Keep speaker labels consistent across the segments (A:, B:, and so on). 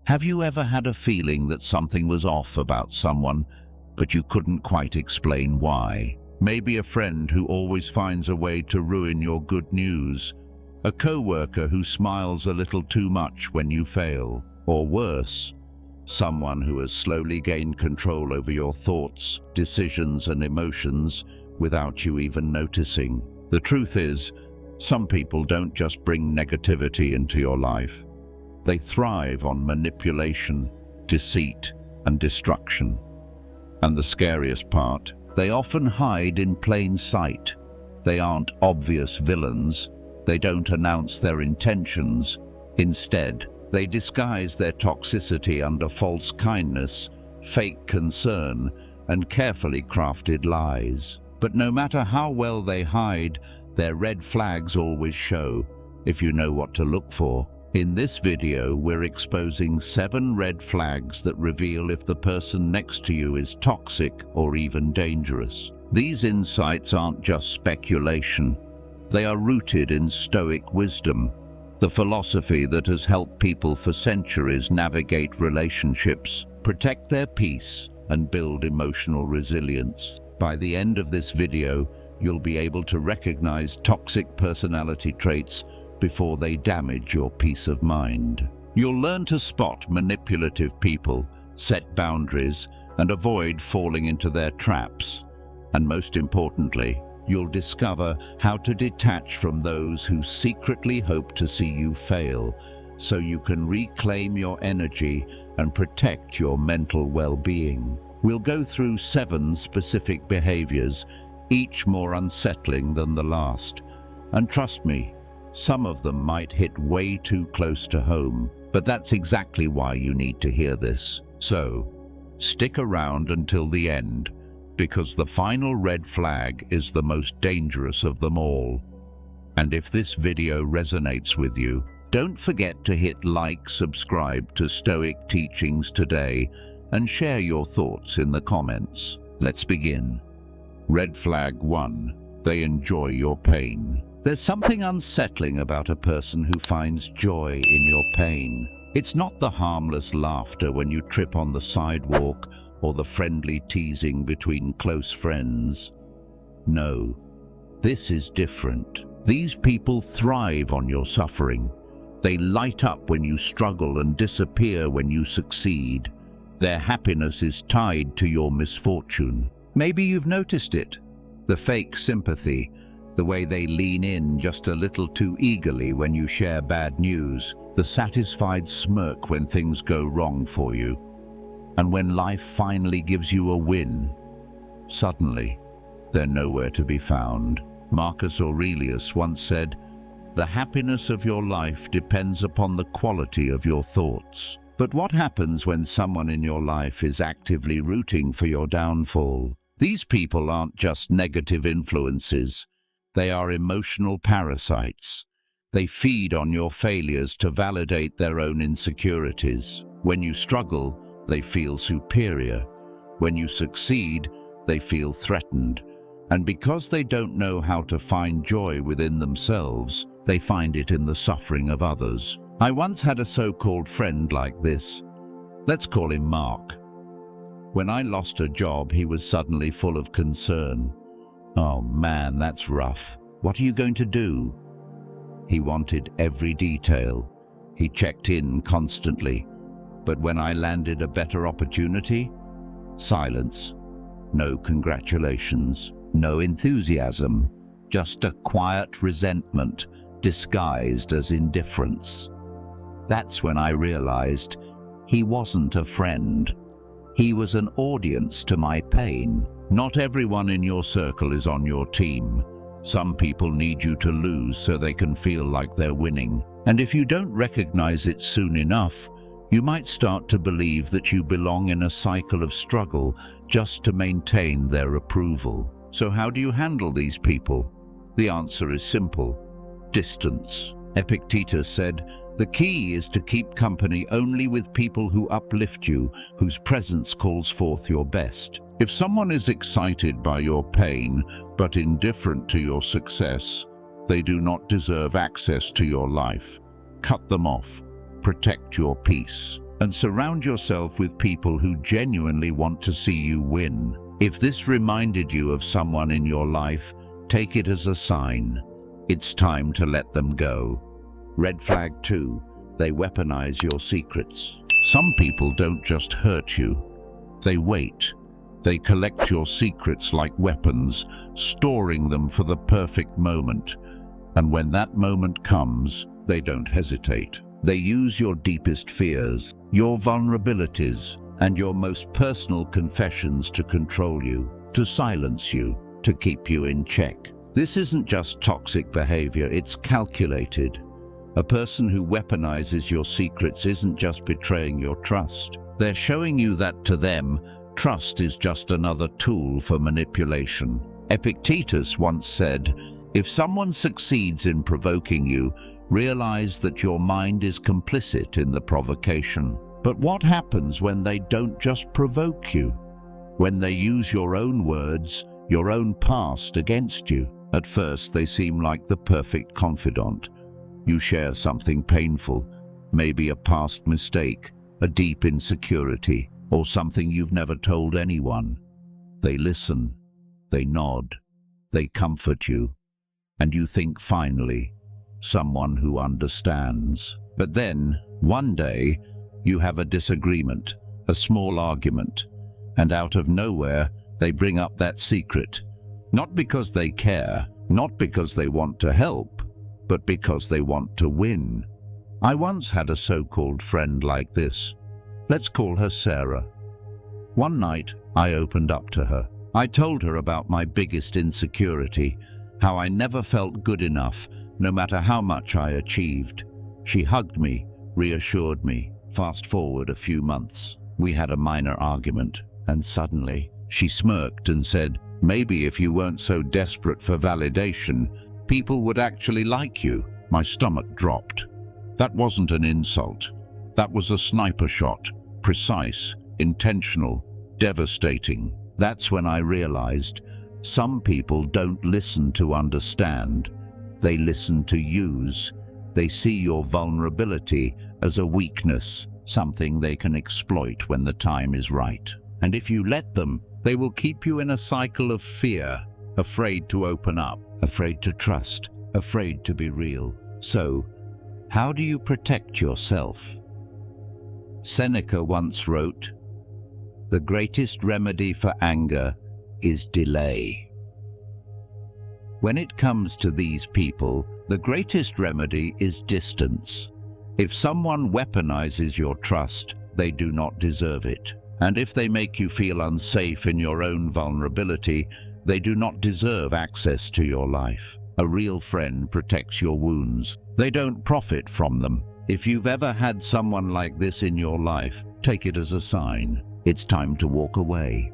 A: Have you ever had a feeling that something was off about someone, but you couldn't quite explain why? Maybe a friend who always finds a way to ruin your good news, a coworker who smiles a little too much when you fail, or worse, someone who has slowly gained control over your thoughts, decisions, and emotions without you even noticing. The truth is, some people don't just bring negativity into your life. They thrive on manipulation, deceit, and destruction. And the scariest part, they often hide in plain sight. They aren't obvious villains. They don't announce their intentions. Instead, they disguise their toxicity under false kindness, fake concern, and carefully crafted lies. But no matter how well they hide, their red flags always show, if you know what to look for. In this video, we're exposing 7 red flags that reveal if the person next to you is toxic or even dangerous. These insights aren't just speculation. They are rooted in Stoic wisdom, the philosophy that has helped people for centuries navigate relationships, protect their peace, and build emotional resilience. By the end of this video, you'll be able to recognize toxic personality traits before they damage your peace of mind. You'll learn to spot manipulative people, set boundaries, and avoid falling into their traps. And most importantly, you'll discover how to detach from those who secretly hope to see you fail, so you can reclaim your energy and protect your mental well-being. We'll go through 7 specific behaviors, each more unsettling than the last. And trust me, some of them might hit way too close to home, but that's exactly why you need to hear this. So, stick around until the end, because the final red flag is the most dangerous of them all. And if this video resonates with you, don't forget to hit like, subscribe to Stoic Teachings today, and share your thoughts in the comments. Let's begin. Red flag 1. They enjoy your pain. There's something unsettling about a person who finds joy in your pain. It's not the harmless laughter when you trip on the sidewalk or the friendly teasing between close friends. No, this is different. These people thrive on your suffering. They light up when you struggle and disappear when you succeed. Their happiness is tied to your misfortune. Maybe you've noticed it. The fake sympathy, the way they lean in just a little too eagerly when you share bad news, the satisfied smirk when things go wrong for you. And when life finally gives you a win, suddenly they're nowhere to be found. Marcus Aurelius once said, "The happiness of your life depends upon the quality of your thoughts." But what happens when someone in your life is actively rooting for your downfall? These people aren't just negative influences. They are emotional parasites. They feed on your failures to validate their own insecurities. When you struggle, they feel superior. When you succeed, they feel threatened. And because they don't know how to find joy within themselves, they find it in the suffering of others. I once had a so-called friend like this. Let's call him Mark. When I lost a job, he was suddenly full of concern. "Oh man, that's rough. What are you going to do?" He wanted every detail. He checked in constantly. But when I landed a better opportunity, silence. No congratulations, no enthusiasm, just a quiet resentment disguised as indifference. That's when I realized he wasn't a friend. He was an audience to my pain. Not everyone in your circle is on your team. Some people need you to lose so they can feel like they're winning. And if you don't recognize it soon enough, you might start to believe that you belong in a cycle of struggle just to maintain their approval. So how do you handle these people? The answer is simple: distance. Epictetus said, "The key is to keep company only with people who uplift you, whose presence calls forth your best." If someone is excited by your pain but indifferent to your success, they do not deserve access to your life. Cut them off. Protect your peace. and surround yourself with people who genuinely want to see you win. If this reminded you of someone in your life, take it as a sign. It's time to let them go. Red flag 2. They weaponize your secrets. Some people don't just hurt you. They wait. They collect your secrets like weapons, storing them for the perfect moment. And when that moment comes, they don't hesitate. They use your deepest fears, your vulnerabilities, and your most personal confessions to control you, to silence you, to keep you in check. This isn't just toxic behavior, it's calculated. A person who weaponizes your secrets isn't just betraying your trust. They're showing you that to them, trust is just another tool for manipulation. Epictetus once said, "If someone succeeds in provoking you, realize that your mind is complicit in the provocation." But what happens when they don't just provoke you? When they use your own words, your own past against you? At first, they seem like the perfect confidant. You share something painful, maybe a past mistake, a deep insecurity, or something you've never told anyone. They listen, they nod, they comfort you, and you think finally, someone who understands. But then, one day, you have a disagreement, a small argument, and out of nowhere, they bring up that secret. Not because they care, not because they want to help, but because they want to win. I once had a so-called friend like this. Let's call her Sarah. One night, I opened up to her. I told her about my biggest insecurity, how I never felt good enough, no matter how much I achieved. She hugged me, reassured me. Fast forward a few months, we had a minor argument, and suddenly, she smirked and said, "Maybe if you weren't so desperate for validation, people would actually like you." My stomach dropped. That wasn't an insult. That was a sniper shot. Precise, intentional, devastating. That's when I realized some people don't listen to understand. They listen to use. They see your vulnerability as a weakness, something they can exploit when the time is right. And if you let them, they will keep you in a cycle of fear, afraid to open up, afraid to trust, afraid to be real. So, how do you protect yourself? Seneca once wrote, "The greatest remedy for anger is delay." When it comes to these people, the greatest remedy is distance. If someone weaponizes your trust, they do not deserve it. And if they make you feel unsafe in your own vulnerability, they do not deserve access to your life. A real friend protects your wounds. They don't profit from them. If you've ever had someone like this in your life, take it as a sign. It's time to walk away.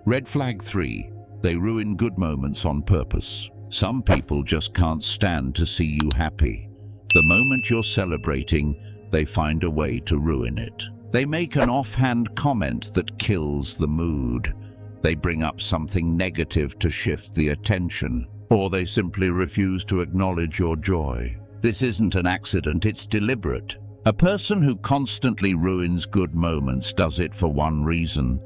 A: Red flag 3. They ruin good moments on purpose. Some people just can't stand to see you happy. The moment you're celebrating, they find a way to ruin it. They make an offhand comment that kills the mood. They bring up something negative to shift the attention, or they simply refuse to acknowledge your joy. This isn't an accident, it's deliberate. A person who constantly ruins good moments does it for one reason.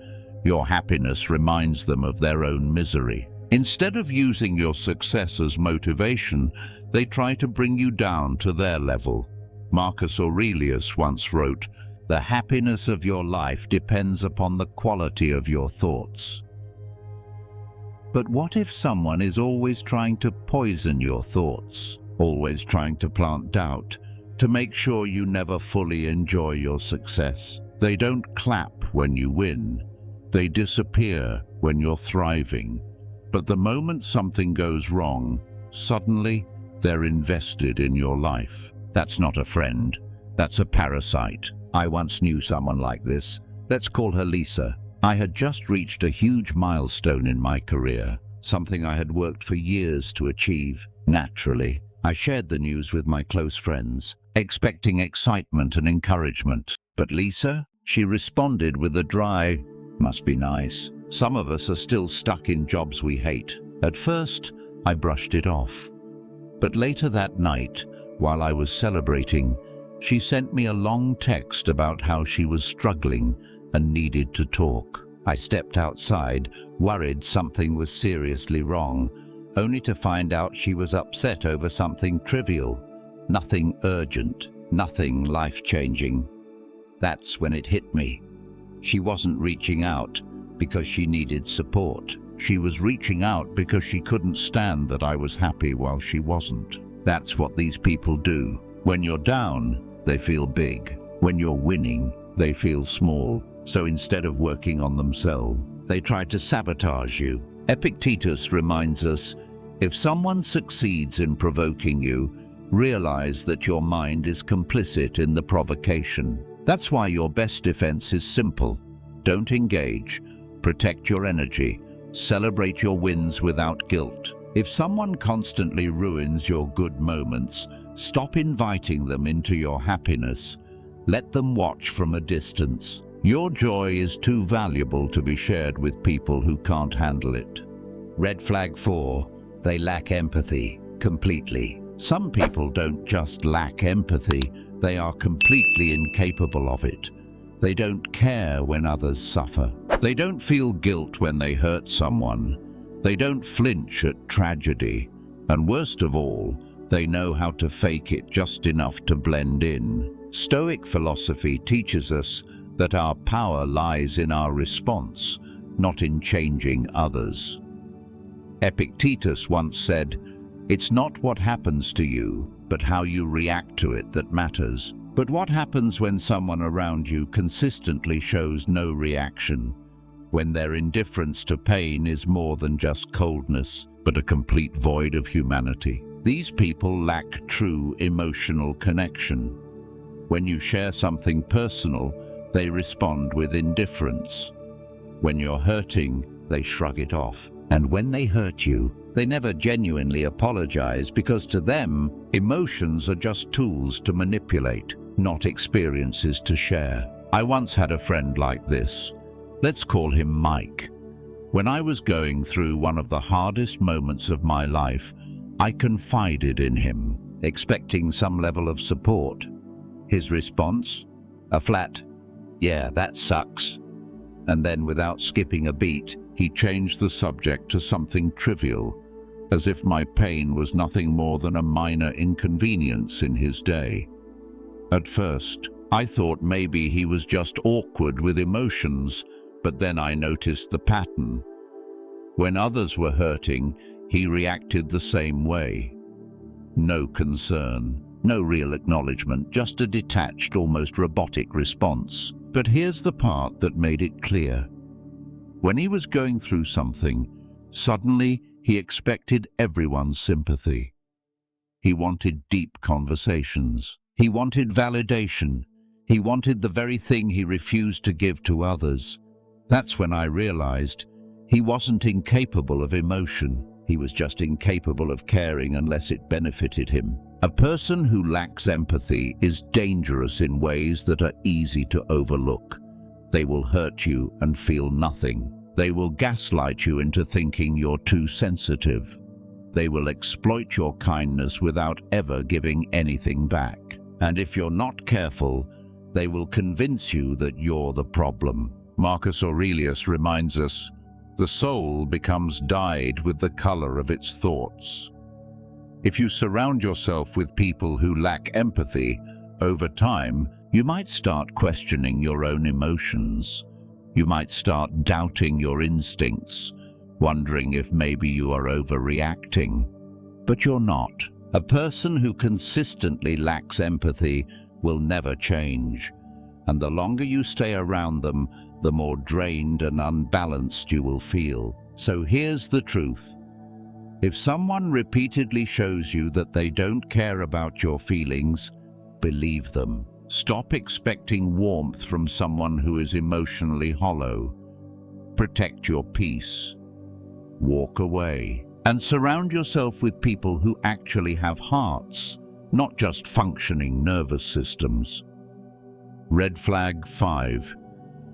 A: Your happiness reminds them of their own misery. Instead of using your success as motivation, they try to bring you down to their level. Marcus Aurelius once wrote, "The happiness of your life depends upon the quality of your thoughts." But what if someone is always trying to poison your thoughts, always trying to plant doubt, to make sure you never fully enjoy your success? They don't clap when you win. They disappear when you're thriving. But the moment something goes wrong, suddenly they're invested in your life. That's not a friend. That's a parasite. I once knew someone like this. Let's call her Lisa. I had just reached a huge milestone in my career, something I had worked for years to achieve. Naturally, I shared the news with my close friends, expecting excitement and encouragement. But Lisa, she responded with a dry, "Must be nice. Some of us are still stuck in jobs we hate." At first, I brushed it off. But later that night, while I was celebrating, She sent me a long text about how she was struggling and needed to talk. I stepped outside, worried something was seriously wrong, only to find out she was upset over something trivial. Nothing urgent, nothing life-changing. That's when it hit me. She wasn't reaching out because she needed support. She was reaching out because she couldn't stand that I was happy while she wasn't. That's what these people do. When you're down, they feel big. When you're winning, they feel small. So instead of working on themselves, they try to sabotage you. Epictetus reminds us, if someone succeeds in provoking you, realize that your mind is complicit in the provocation. That's why your best defense is simple. Don't engage. Protect your energy. Celebrate your wins without guilt. If someone constantly ruins your good moments, stop inviting them into your happiness. Let them watch from a distance. Your joy is too valuable to be shared with people who can't handle it. Red flag 4. They lack empathy completely. Some people don't just lack empathy, they are completely incapable of it. They don't care when others suffer. They don't feel guilt when they hurt someone. They don't flinch at tragedy. And worst of all, they know how to fake it just enough to blend in. Stoic philosophy teaches us that our power lies in our response, not in changing others. Epictetus once said, "It's not what happens to you, but how you react to it that matters." But what happens when someone around you consistently shows no reaction? When their indifference to pain is more than just coldness, but a complete void of humanity? These people lack true emotional connection. When you share something personal, they respond with indifference. When you're hurting, they shrug it off. And when they hurt you, they never genuinely apologize because to them, emotions are just tools to manipulate, not experiences to share. I once had a friend like this. Let's call him Mike. When I was going through one of the hardest moments of my life, I confided in him, expecting some level of support. His response? A flat, "Yeah, that sucks." And then, without skipping a beat, he changed the subject to something trivial, as if my pain was nothing more than a minor inconvenience in his day. At first, I thought maybe he was just awkward with emotions, but then I noticed the pattern. When others were hurting, he reacted the same way. No concern, no real acknowledgement, just a detached, almost robotic response. But here's the part that made it clear. When he was going through something, suddenly he expected everyone's sympathy. He wanted deep conversations. He wanted validation. He wanted the very thing he refused to give to others. That's when I realized he wasn't incapable of emotion. He was just incapable of caring unless it benefited him. A person who lacks empathy is dangerous in ways that are easy to overlook. They will hurt you and feel nothing. They will gaslight you into thinking you're too sensitive. They will exploit your kindness without ever giving anything back. And if you're not careful, they will convince you that you're the problem. Marcus Aurelius reminds us, the soul becomes dyed with the color of its thoughts. If you surround yourself with people who lack empathy, over time, you might start questioning your own emotions. You might start doubting your instincts, wondering if maybe you are overreacting. But you're not. A person who consistently lacks empathy will never change. And the longer you stay around them, the more drained and unbalanced you will feel. So here's the truth. If someone repeatedly shows you that they don't care about your feelings, believe them. Stop expecting warmth from someone who is emotionally hollow. Protect your peace. Walk away. And surround yourself with people who actually have hearts, not just functioning nervous systems. Red flag 5.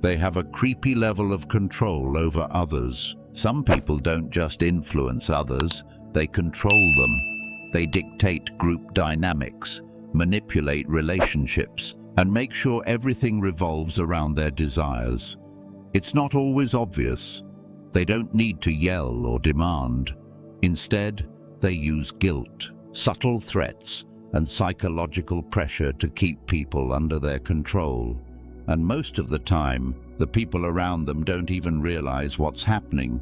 A: They have a creepy level of control over others. Some people don't just influence others, they control them. They dictate group dynamics. manipulate relationships, and make sure everything revolves around their desires. It's not always obvious. They don't need to yell or demand. Instead, they use guilt, subtle threats, and psychological pressure to keep people under their control. And most of the time, the people around them don't even realize what's happening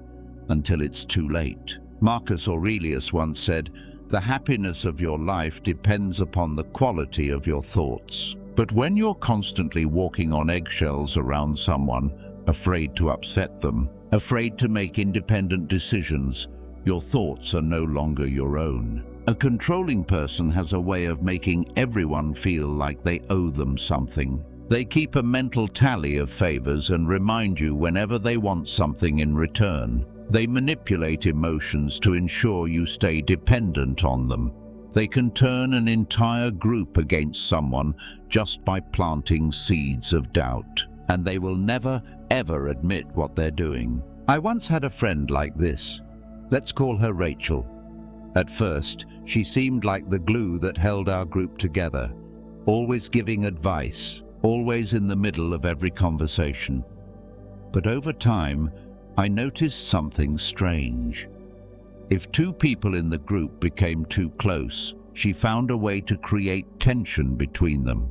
A: until it's too late. Marcus Aurelius once said, "The happiness of your life depends upon the quality of your thoughts." But when you're constantly walking on eggshells around someone, afraid to upset them, afraid to make independent decisions, your thoughts are no longer your own. A controlling person has a way of making everyone feel like they owe them something. They keep a mental tally of favors and remind you whenever they want something in return. They manipulate emotions to ensure you stay dependent on them. They can turn an entire group against someone just by planting seeds of doubt. And they will never, ever admit what they're doing. I once had a friend like this. Let's call her Rachel. At first, she seemed like the glue that held our group together, always giving advice, always in the middle of every conversation. But over time, I noticed something strange. If two people in the group became too close, she found a way to create tension between them.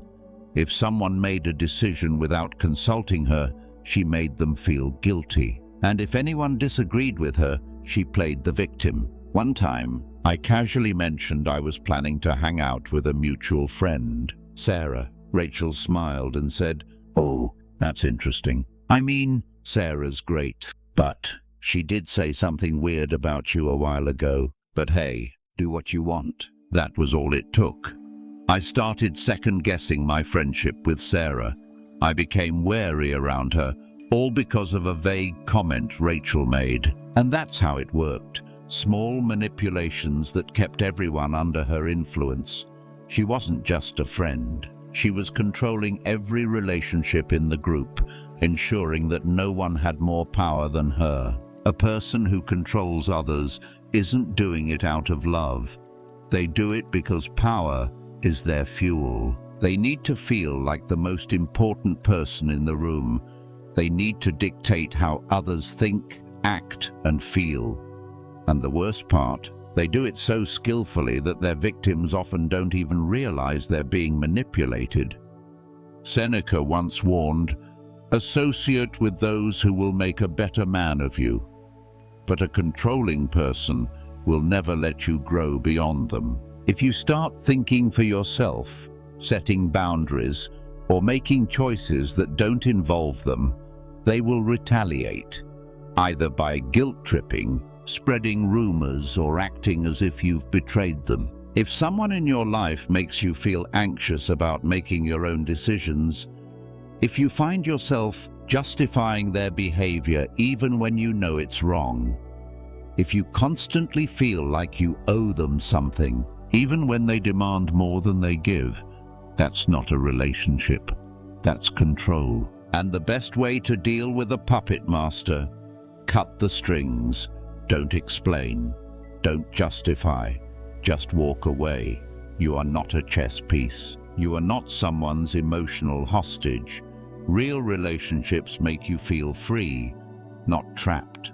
A: If someone made a decision without consulting her, she made them feel guilty. And if anyone disagreed with her, she played the victim. One time, I casually mentioned I was planning to hang out with a mutual friend, Sarah. Rachel smiled and said, "Oh, that's interesting. I mean, Sarah's great. But she did say something weird about you a while ago. But hey, do what you want." That was all it took. I started second-guessing my friendship with Sarah. I became wary around her, all because of a vague comment Rachel made. And that's how it worked. Small manipulations that kept everyone under her influence. She wasn't just a friend. She was controlling every relationship in the group, ensuring that no one had more power than her. A person who controls others isn't doing it out of love. They do it because power is their fuel. They need to feel like the most important person in the room. They need to dictate how others think, act, and feel. And the worst part, they do it so skillfully that their victims often don't even realize they're being manipulated. Seneca once warned, "Associate with those who will make a better man of you." But a controlling person will never let you grow beyond them. If you start thinking for yourself, setting boundaries, or making choices that don't involve them, they will retaliate, either by guilt-tripping, spreading rumors, or acting as if you've betrayed them. If someone in your life makes you feel anxious about making your own decisions, if you find yourself justifying their behavior even when you know it's wrong, if you constantly feel like you owe them something, even when they demand more than they give, that's not a relationship. That's control. And the best way to deal with a puppet master: cut the strings. Don't explain. Don't justify. Just walk away. You are not a chess piece. You are not someone's emotional hostage. Real relationships make you feel free, not trapped.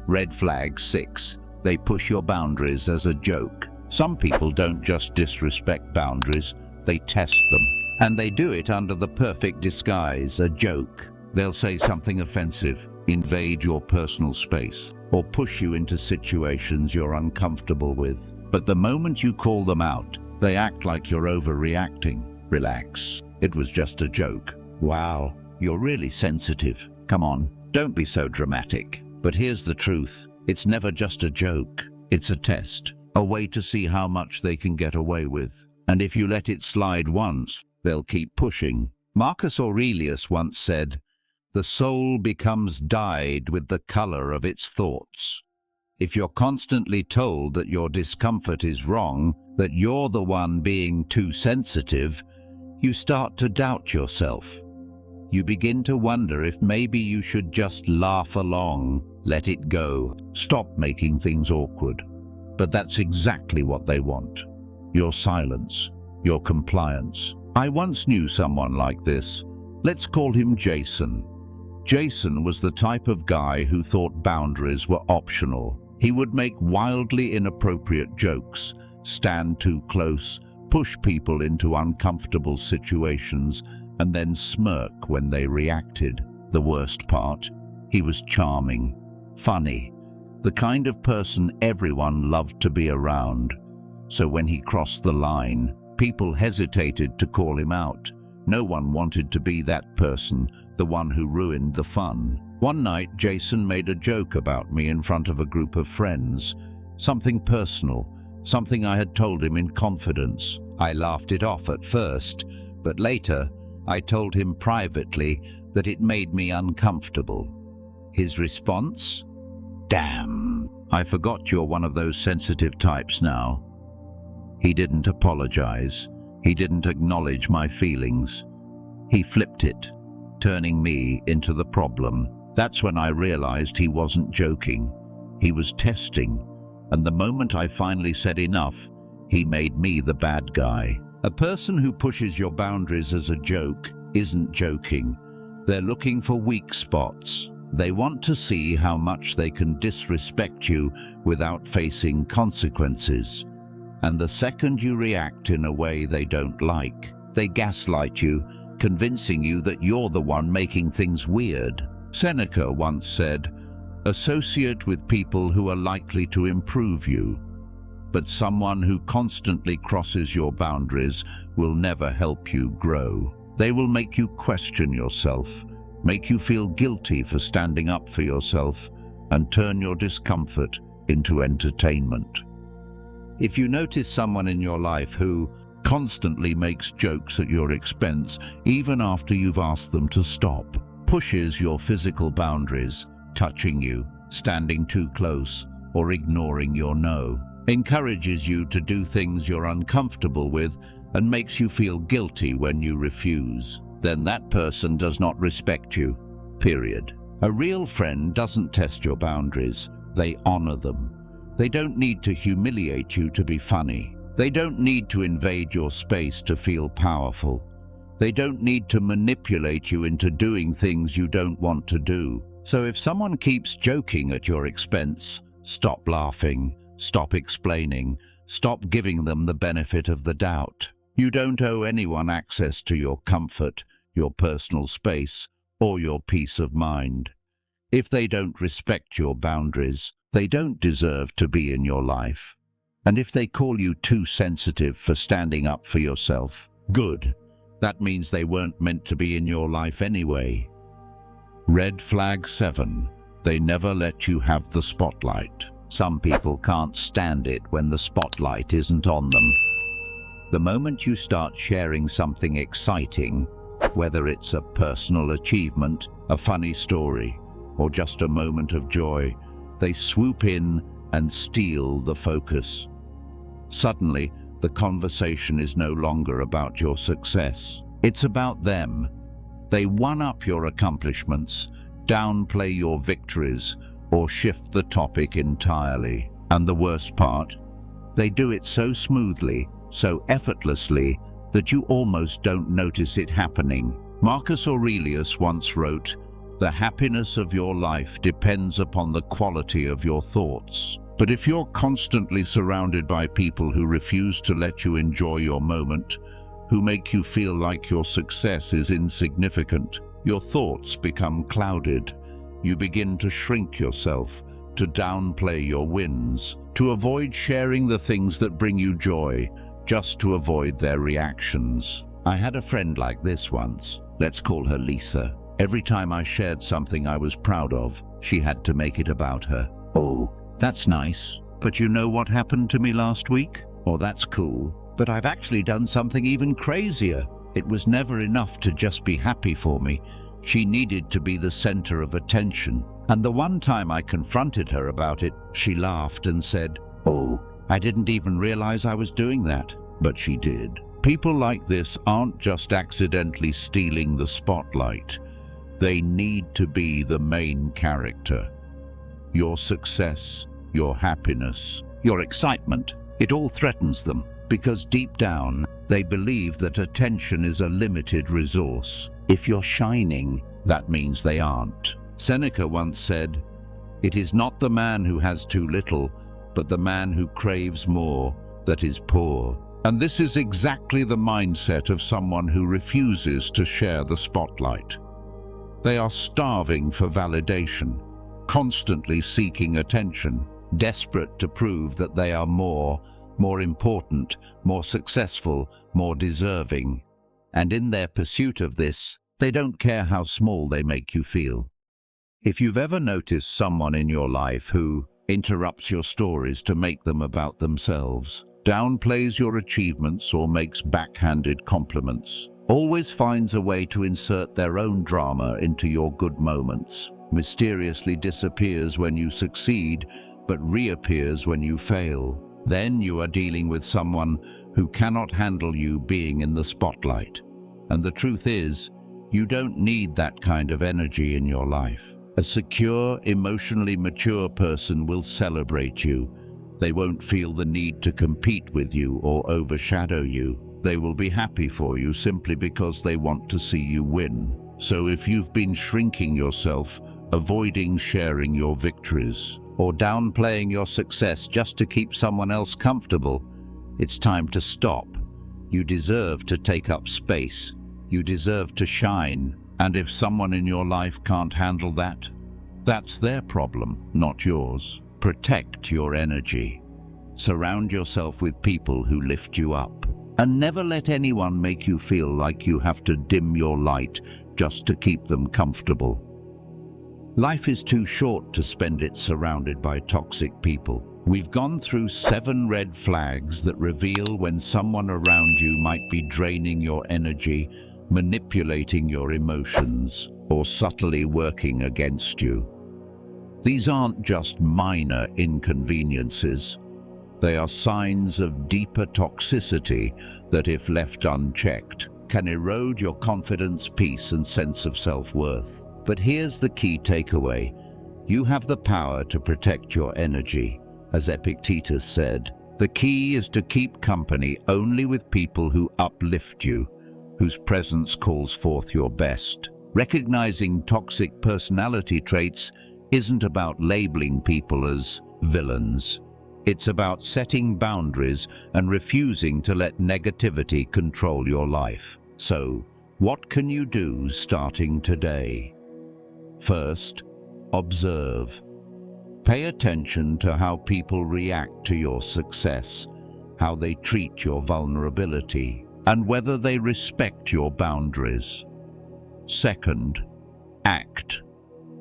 A: Red flag 6. They push your boundaries as a joke. Some people don't just disrespect boundaries, they test them. And they do it under the perfect disguise, a joke. They'll say something offensive, invade your personal space, or push you into situations you're uncomfortable with. But the moment you call them out, they act like you're overreacting. Relax. It was just a joke. Wow, you're really sensitive. Come on, don't be so dramatic. But here's the truth. It's never just a joke. It's a test, a way to see how much they can get away with. And if you let it slide once, they'll keep pushing. Marcus Aurelius once said, "The soul becomes dyed with the color of its thoughts." If you're constantly told that your discomfort is wrong, that you're the one being too sensitive, you start to doubt yourself. You begin to wonder if maybe you should just laugh along, let it go, stop making things awkward. But that's exactly what they want. Your silence, your compliance. I once knew someone like this. Let's call him Jason. Jason was the type of guy who thought boundaries were optional. He would make wildly inappropriate jokes, stand too close, push people into uncomfortable situations, and then smirk when they reacted. The worst part, he was charming, funny, the kind of person everyone loved to be around. So when he crossed the line, people hesitated to call him out. No one wanted to be that person, the one who ruined the fun. One night, Jason made a joke about me in front of a group of friends. Something personal, something I had told him in confidence. I laughed it off at first, but later I told him privately that it made me uncomfortable. His response? Damn, I forgot you're one of those sensitive types now. He didn't apologize. He didn't acknowledge my feelings. He flipped it, turning me into the problem. That's when I realized he wasn't joking. He was testing, and the moment I finally said enough, he made me the bad guy. A person who pushes your boundaries as a joke isn't joking. They're looking for weak spots. They want to see how much they can disrespect you without facing consequences. And the second you react in a way they don't like, they gaslight you, convincing you that you're the one making things weird. Seneca once said, "Associate with people who are likely to improve you, but someone who constantly crosses your boundaries will never help you grow. They will make you question yourself, make you feel guilty for standing up for yourself, and turn your discomfort into entertainment." If you notice someone in your life who constantly makes jokes at your expense, even after you've asked them to stop, pushes your physical boundaries, touching you, standing too close, or ignoring your no, encourages you to do things you're uncomfortable with, and makes you feel guilty when you refuse, then that person does not respect you, period. A real friend doesn't test your boundaries, they honor them. They don't need to humiliate you to be funny. They don't need to invade your space to feel powerful. They don't need to manipulate you into doing things you don't want to do. So if someone keeps joking at your expense, stop laughing, stop explaining, stop giving them the benefit of the doubt. You don't owe anyone access to your comfort, your personal space, or your peace of mind. If they don't respect your boundaries, they don't deserve to be in your life. And if they call you too sensitive for standing up for yourself, good. That means they weren't meant to be in your life anyway. Red flag 7. They never let you have the spotlight. Some people can't stand it when the spotlight isn't on them. The moment you start sharing something exciting, whether it's a personal achievement, a funny story, or just a moment of joy, they swoop in and steal the focus. Suddenly, the conversation is no longer about your success. It's about them. They one-up your accomplishments, downplay your victories, or shift the topic entirely. And the worst part? They do it so smoothly, so effortlessly, that you almost don't notice it happening. Marcus Aurelius once wrote, "The happiness of your life depends upon the quality of your thoughts." But if you're constantly surrounded by people who refuse to let you enjoy your moment, who make you feel like your success is insignificant, your thoughts become clouded. You begin to shrink yourself, to downplay your wins, to avoid sharing the things that bring you joy, just to avoid their reactions. I had a friend like this once. Let's call her Lisa. Every time I shared something I was proud of, she had to make it about her. "Oh, that's nice, but you know what happened to me last week?" Or "That's cool, but I've actually done something even crazier." It was never enough to just be happy for me. She needed to be the center of attention. And the one time I confronted her about it, she laughed and said, "Oh, I didn't even realize I was doing that." But she did. People like this aren't just accidentally stealing the spotlight. They need to be the main character. Your success, your happiness, your excitement, it all threatens them, because deep down, They believe that attention is a limited resource. If you're shining, that means they aren't. Seneca once said, "It is not the man who has too little, but the man who craves more that is poor." And this is exactly the mindset of someone who refuses to share the spotlight. They are starving for validation, constantly seeking attention, desperate to prove that they are more important, more successful, more deserving. And in their pursuit of this, they don't care how small they make you feel. If you've ever noticed someone in your life who interrupts your stories to make them about themselves, downplays your achievements or makes backhanded compliments, always finds a way to insert their own drama into your good moments, mysteriously disappears when you succeed, but reappears when you fail, then you are dealing with someone who cannot handle you being in the spotlight. And the truth is, you don't need that kind of energy in your life. A secure, emotionally mature person will celebrate you. They won't feel the need to compete with you or overshadow you. They will be happy for you simply because they want to see you win. So if you've been shrinking yourself, avoiding sharing your victories, or downplaying your success just to keep someone else comfortable, it's time to stop. You deserve to take up space. You deserve to shine. And if someone in your life can't handle that, that's their problem, not yours. Protect your energy. Surround yourself with people who lift you up. And never let anyone make you feel like you have to dim your light just to keep them comfortable. Life is too short to spend it surrounded by toxic people. We've gone through 7 red flags that reveal when someone around you might be draining your energy, manipulating your emotions, or subtly working against you. These aren't just minor inconveniences. They are signs of deeper toxicity that, if left unchecked, can erode your confidence, peace, and sense of self-worth. But here's the key takeaway. You have the power to protect your energy. As Epictetus said, the key is to keep company only with people who uplift you, whose presence calls forth your best. Recognizing toxic personality traits isn't about labeling people as villains. It's about setting boundaries and refusing to let negativity control your life. So, what can you do starting today? First, observe. Pay attention to how people react to your success, how they treat your vulnerability, and whether they respect your boundaries. Second, act.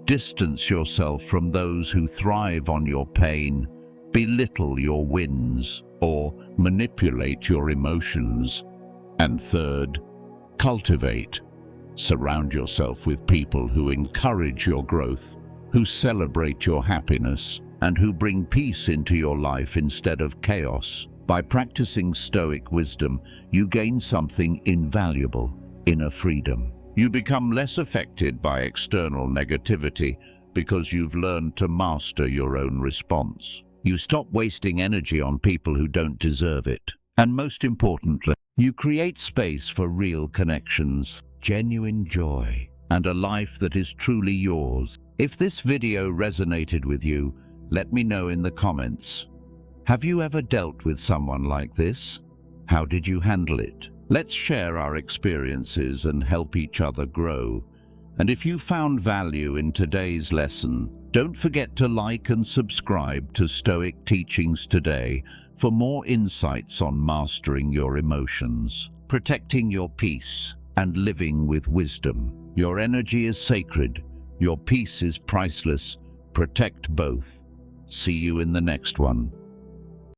A: Distance yourself from those who thrive on your pain, belittle your wins, or manipulate your emotions. And third, cultivate. Surround yourself with people who encourage your growth, who celebrate your happiness, and who bring peace into your life instead of chaos. By practicing Stoic wisdom, you gain something invaluable: inner freedom. You become less affected by external negativity because you've learned to master your own response. You stop wasting energy on people who don't deserve it. And most importantly, you create space for real connections, genuine joy, and a life that is truly yours. If this video resonated with you, let me know in the comments. Have you ever dealt with someone like this? How did you handle it? Let's share our experiences and help each other grow. And if you found value in today's lesson, don't forget to like and subscribe to Stoic Teachings Today for more insights on mastering your emotions, protecting your peace, and living with wisdom. Your energy is sacred. Your peace is priceless. Protect both. See you in the next one.